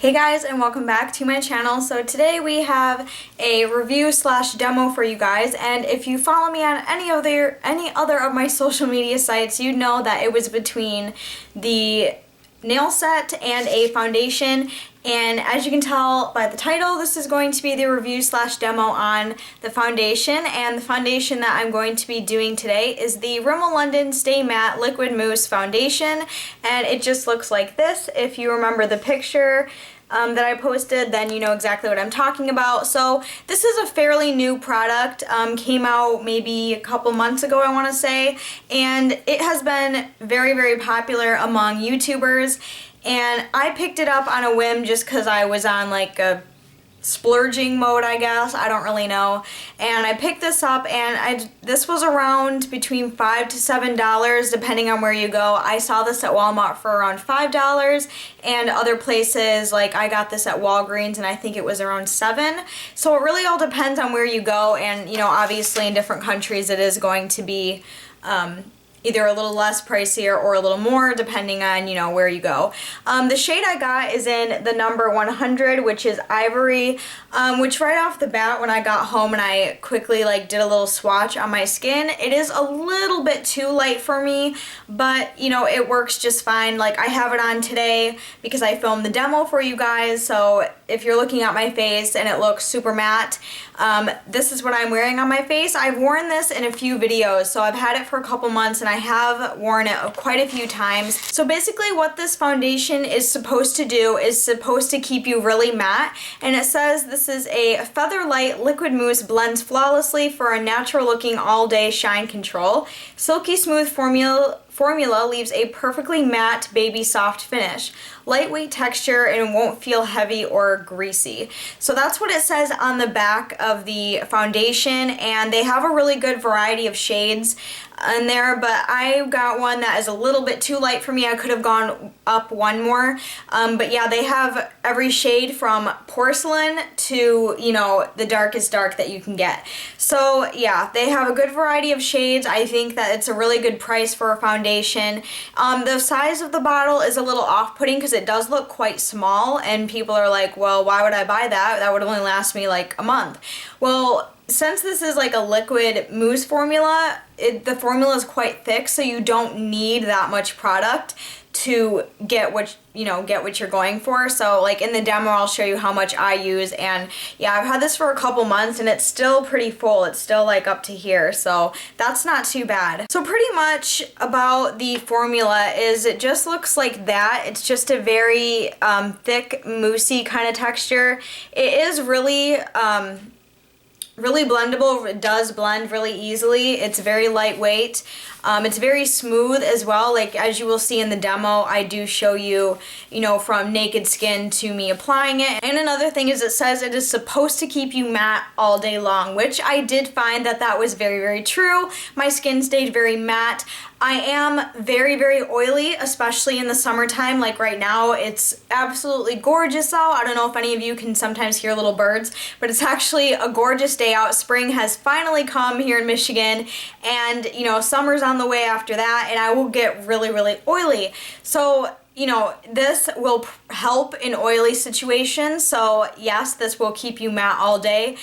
Hey guys, and welcome back to my channel. So today we have a review slash demo for you guys, and if you follow me on any other of my social media sites, you know that it was between the nail set and a foundation. And as you can tell by the title, this is going to be the review slash demo on the foundation. And the foundation that I'm going to be doing today is the Rimmel London Stay Matte Liquid Mousse Foundation. And it just looks like this. If you remember the picture that I posted, then you know exactly what I'm talking about. So this is a fairly new product, came out maybe a couple months ago, I want to say, and it has been very, very popular among YouTubers. And I picked it up on a whim just because I was on like a splurging mode, I guess. I don't really know. And I picked this up, and this was around between $5 to $7 depending on where you go. I saw this at Walmart for around $5, and other places, like I got this at Walgreens and I think it was around $7. So it really all depends on where you go, and you know, obviously in different countries it is going to be either a little less pricier or a little more depending on, you know, where you go. The shade I got is in the number 100, which is Ivory, which right off the bat when I got home and I quickly like did a little swatch on my skin, it is a little bit too light for me, but you know, it works just fine. Like I have it on today because I filmed the demo for you guys, so if you're looking at my face and it looks super matte, this is what I'm wearing on my face. I've worn this in a few videos, so I've had it for a couple months and I have worn it quite a few times. So basically what this foundation is supposed to do is supposed to keep you really matte, and it says this is a feather light liquid mousse, blends flawlessly for a natural looking all day shine control. Silky smooth formula leaves a perfectly matte baby soft finish. Lightweight texture and it won't feel heavy or greasy. So that's what it says on the back of the foundation, and they have a really good variety of shades in there, but I got one that is a little bit too light for me. I could have gone up one more, but yeah, they have every shade from porcelain to, you know, the darkest dark that you can get. So yeah, they have a good variety of shades. I think that it's a really good price for a foundation. The size of the bottle is a little off-putting because it does look quite small, and people are like, well, why would I buy that? That would only last me like a month. Well, since this is like a liquid mousse formula, the formula is quite thick, so you don't need that much product to get what you're going for. So like in the demo I'll show you how much I use, and yeah, I've had this for a couple months and it's still pretty full. It's still like up to here, so that's not too bad. So pretty much about the formula is it just looks like that. It's just a very thick moussey kind of texture. It is really really blendable. It does blend really easily. It's very lightweight. It's very smooth as well. Like as you will see in the demo, I do show you, you know, from naked skin to me applying it. And another thing is it says it is supposed to keep you matte all day long, which I did find that was very, very true. My skin stayed very matte. I am very, very oily, especially in the summertime. Like right now, it's absolutely gorgeous out. I don't know if any of you can sometimes hear little birds, but it's actually a gorgeous day out. Spring has finally come here in Michigan, and you know, summer's on the way after that, and I will get really, really oily. So you know, this will help in oily situations. So yes, this will keep you matte all day.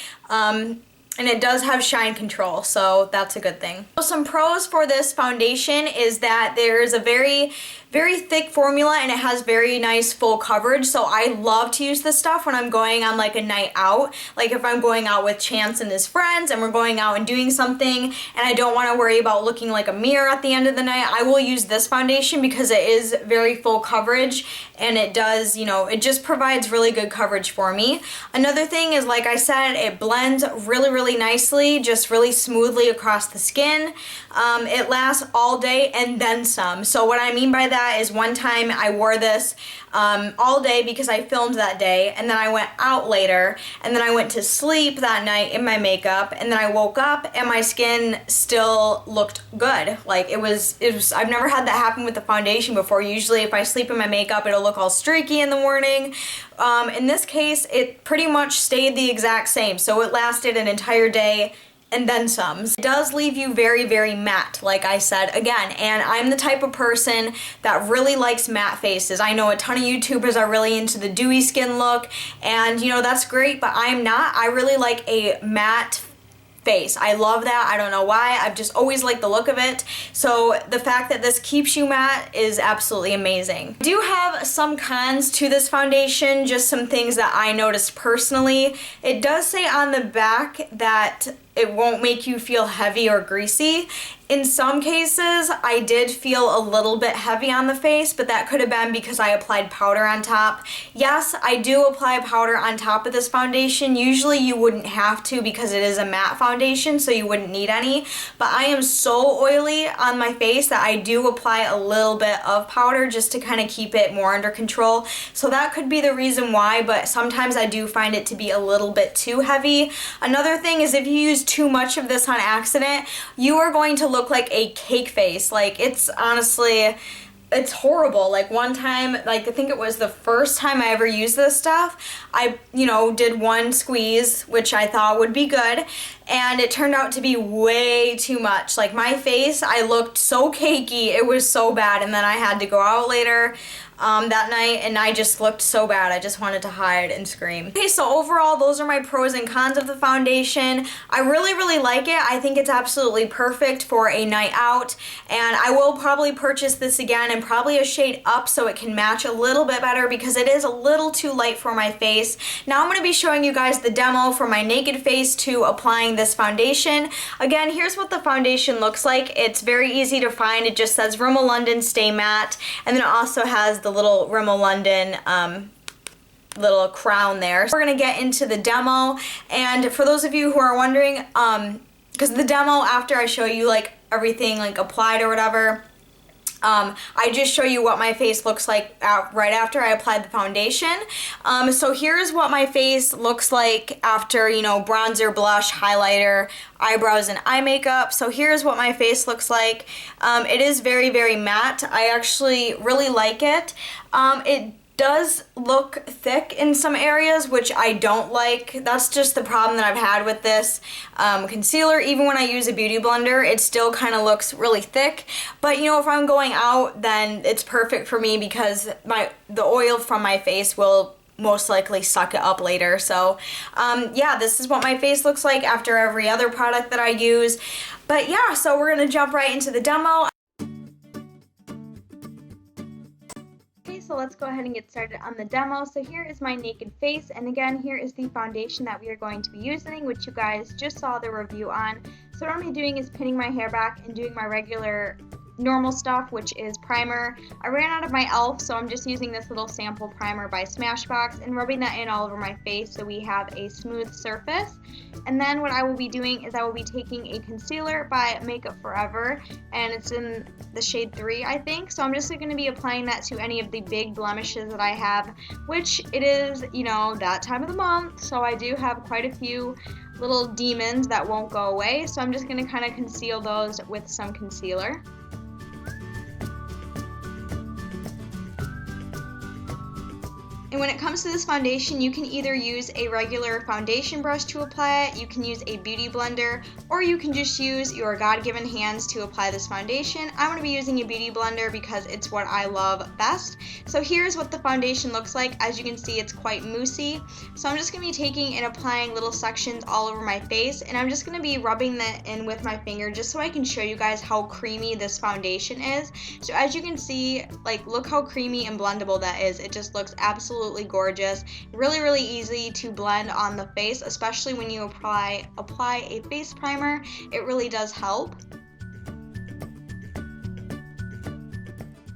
And it does have shine control, so that's a good thing. So some pros for this foundation is that there's a very, very thick formula, and it has very nice full coverage. So I love to use this stuff when I'm going on like a night out. Like if I'm going out with Chance and his friends and we're going out and doing something and I don't want to worry about looking like a mirror at the end of the night, I will use this foundation because it is very full coverage, and it does, you know, it just provides really good coverage for me. Another thing is, like I said, it blends really, really nicely, just really smoothly across the skin. It lasts all day and then some. So what I mean by that is one time I wore this all day because I filmed that day, and then I went out later, and then I went to sleep that night in my makeup, and then I woke up and my skin still looked good. Like it was I've never had that happen with the foundation before. Usually if I sleep in my makeup, it'll look all streaky in the morning. In this case, it pretty much stayed the exact same. So it lasted an entire day and then some. It does leave you very, very matte, like I said again, and I'm the type of person that really likes matte faces. I know a ton of YouTubers are really into the dewy skin look, and you know, that's great, but I'm not. I really like a matte face. I love that. I don't know why. I've just always liked the look of it. So the fact that this keeps you matte is absolutely amazing. I do have some cons to this foundation, just some things that I noticed personally. It does say on the back that it won't make you feel heavy or greasy. In some cases, I did feel a little bit heavy on the face, but that could have been because I applied powder on top. Yes, I do apply powder on top of this foundation. Usually you wouldn't have to because it is a matte foundation, so you wouldn't need any. But I am so oily on my face that I do apply a little bit of powder just to kind of keep it more under control. So that could be the reason why, but sometimes I do find it to be a little bit too heavy. Another thing is if you use too much of this on accident, you are going to look like a cake face. Like, it's honestly, it's horrible. Like, one time, like, I think it was the first time I ever used this stuff, I, you know, did one squeeze, which I thought would be good, and it turned out to be way too much. Like, my face, I looked so cakey, it was so bad, and then I had to go out later that night, and I just looked so bad. I just wanted to hide and scream. Okay, so overall, those are my pros and cons of the foundation. I really, really like it. I think it's absolutely perfect for a night out, and I will probably purchase this again and probably a shade up so it can match a little bit better because it is a little too light for my face. Now I'm going to be showing you guys the demo for my naked face to applying this foundation. Again, here's what the foundation looks like. It's very easy to find. It just says Rimmel London Stay Matte, and then it also has the little Rimmel London little crown there. So we're gonna get into the demo, and for those of you who are wondering, because the demo, after I show you like everything like applied or whatever, I just show you what my face looks like right after I applied the foundation. So here's what my face looks like after, you know, bronzer, blush, highlighter, eyebrows, and eye makeup. So here's what my face looks like. It is very, very matte. I actually really like it. It does look thick in some areas, which I don't like. That's just the problem that I've had with this concealer. Even when I use a beauty blender, it still kind of looks really thick. But you know, if I'm going out, then it's perfect for me because the oil from my face will most likely suck it up later. So yeah, this is what my face looks like after every other product that I use. But yeah, so we're gonna jump right into the demo. So let's go ahead and get started on the demo. So here is my naked face, and again, here is the foundation that we are going to be using, which you guys just saw the review on. So what I'm going to be doing is pinning my hair back and doing my regular normal stuff, which is primer. I ran out of my e.l.f., so I'm just using this little sample primer by Smashbox and rubbing that in all over my face so we have a smooth surface. And then what I will be doing is I will be taking a concealer by Makeup Forever, and it's in the shade 3, I think. So I'm just going to be applying that to any of the big blemishes that I have, which it is, you know, that time of the month, so I do have quite a few little demons that won't go away. So I'm just going to kind of conceal those with some concealer. And when it comes to this foundation, you can either use a regular foundation brush to apply it, you can use a beauty blender, or you can just use your God-given hands to apply this foundation. I'm going to be using a beauty blender because it's what I love best. So here's what the foundation looks like. As you can see, it's quite moussey. So I'm just going to be taking and applying little sections all over my face, and I'm just going to be rubbing that in with my finger just so I can show you guys how creamy this foundation is. So as you can see, like, look how creamy and blendable that is. It just looks absolutely gorgeous. Really, really easy to blend on the face, especially when you apply a face primer. It really does help.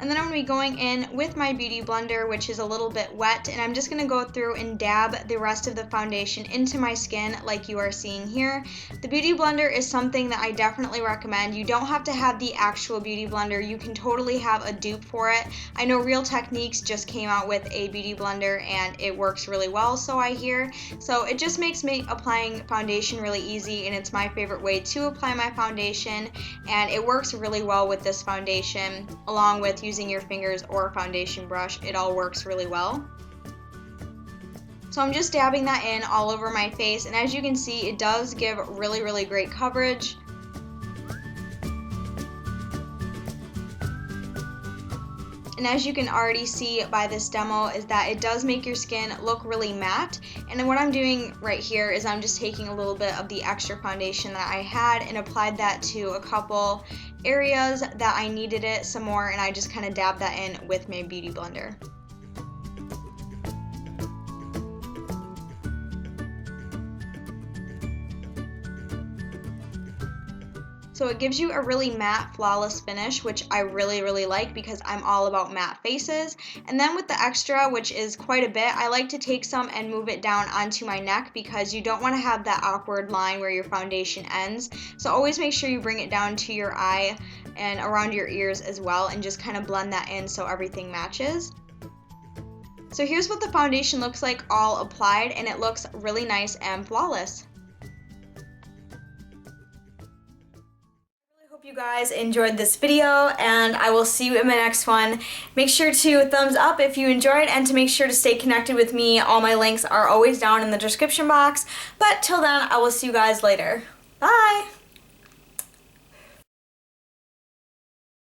And then I'm going to be going in with my beauty blender, which is a little bit wet, and I'm just going to go through and dab the rest of the foundation into my skin like you are seeing here. The beauty blender is something that I definitely recommend. You don't have to have the actual beauty blender. You can totally have a dupe for it. I know Real Techniques just came out with a beauty blender and it works really well, so I hear. So it just makes me applying foundation really easy, and it's my favorite way to apply my foundation, and it works really well with this foundation along with using your fingers or a foundation brush. It all works really well. So I'm just dabbing that in all over my face, and as you can see, it does give really, really great coverage. And as you can already see by this demo is that it does make your skin look really matte. And then what I'm doing right here is I'm just taking a little bit of the extra foundation that I had and applied that to a couple areas that I needed it some more, and I just kind of dabbed that in with my beauty blender. So it gives you a really matte, flawless finish, which I really, really like because I'm all about matte faces. And then with the extra, which is quite a bit, I like to take some and move it down onto my neck because you don't want to have that awkward line where your foundation ends. So always make sure you bring it down to your eye and around your ears as well, and just kind of blend that in so everything matches. So here's what the foundation looks like all applied, and it looks really nice and flawless. You guys enjoyed this video, and I will see you in my next one. Make sure to thumbs up if you enjoyed, and to make sure to stay connected with me. All my links are always down in the description box. But till then, I will see you guys later. Bye!